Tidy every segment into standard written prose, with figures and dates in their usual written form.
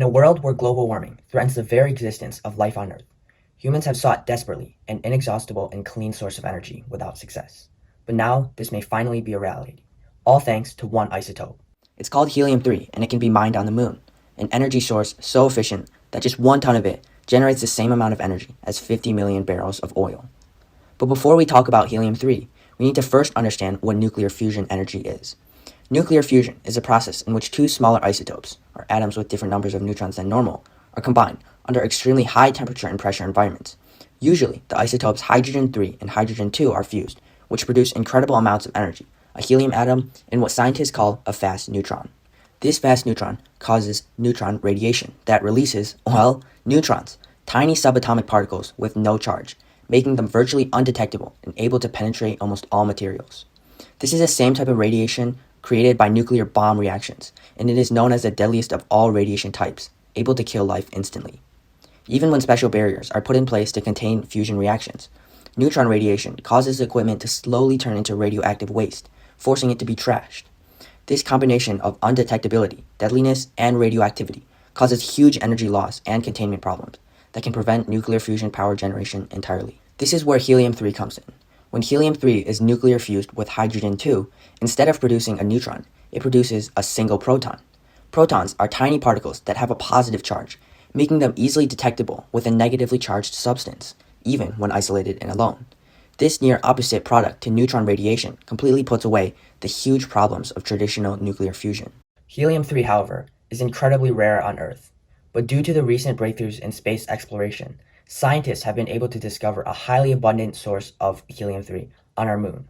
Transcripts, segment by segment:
In a world where global warming threatens the very existence of life on Earth, humans have sought desperately an inexhaustible and clean source of energy without success. But now, this may finally be a reality, all thanks to one isotope. It's called helium-3, and it can be mined on the moon, an energy source so efficient that just 1 ton of it generates the same amount of energy as 50 million barrels of oil. But before we talk about helium-3, we need to first understand what nuclear fusion energy is. Nuclear fusion is a process in which two smaller isotopes, or atoms with different numbers of neutrons than normal, are combined under extremely high temperature and pressure environments. Usually, the isotopes hydrogen-3 and hydrogen-2 are fused, which produce incredible amounts of energy, a helium atom, and what scientists call a fast neutron. This fast neutron causes neutron radiation that releases, well, neutrons, tiny subatomic particles with no charge, making them virtually undetectable and able to penetrate almost all materials. This is the same type of radiation created by nuclear bomb reactions, and it is known as the deadliest of all radiation types, able to kill life instantly. Even when special barriers are put in place to contain fusion reactions, neutron radiation causes the equipment to slowly turn into radioactive waste, forcing it to be trashed. This combination of undetectability, deadliness, and radioactivity causes huge energy loss and containment problems that can prevent nuclear fusion power generation entirely. This is where helium-3 comes in. When helium-3 is nuclear fused with hydrogen-2, instead of producing a neutron, it produces a single proton. Protons are tiny particles that have a positive charge, making them easily detectable with a negatively charged substance, even when isolated and alone. This near opposite product to neutron radiation completely puts away the huge problems of traditional nuclear fusion. Helium-3, however, is incredibly rare on Earth, but due to the recent breakthroughs in space exploration, scientists have been able to discover a highly abundant source of helium-3 on our moon.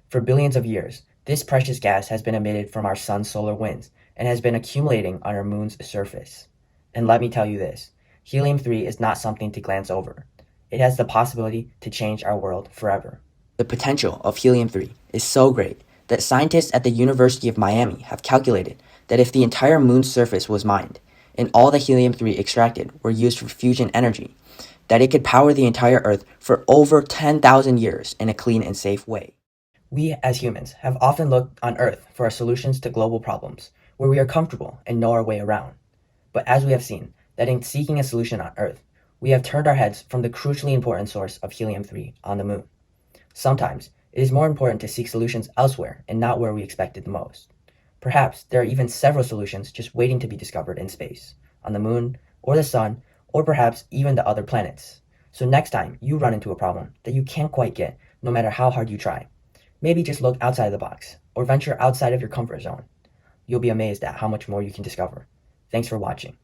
For billions of years, this precious gas has been emitted from our sun's solar winds and has been accumulating on our moon's surface. And let me tell you this, helium-3 is not something to glance over. It has the possibility to change our world forever. The potential of helium-3 is so great that scientists at the University of Miami have calculated that if the entire moon's surface was mined, and all the helium-3 extracted were used for fusion energy, that it could power the entire Earth for over 10,000 years in a clean and safe way. We, as humans, have often looked on Earth for our solutions to global problems, where we are comfortable and know our way around. But as we have seen, that in seeking a solution on Earth, we have turned our heads from the crucially important source of helium-3 on the moon. Sometimes, it is more important to seek solutions elsewhere and not where we expected the most. Perhaps there are even several solutions just waiting to be discovered in space, on the moon, or the sun, or perhaps even the other planets. So next time you run into a problem that you can't quite get, no matter how hard you try, maybe just look outside the box, or venture outside of your comfort zone. You'll be amazed at how much more you can discover. Thanks for watching.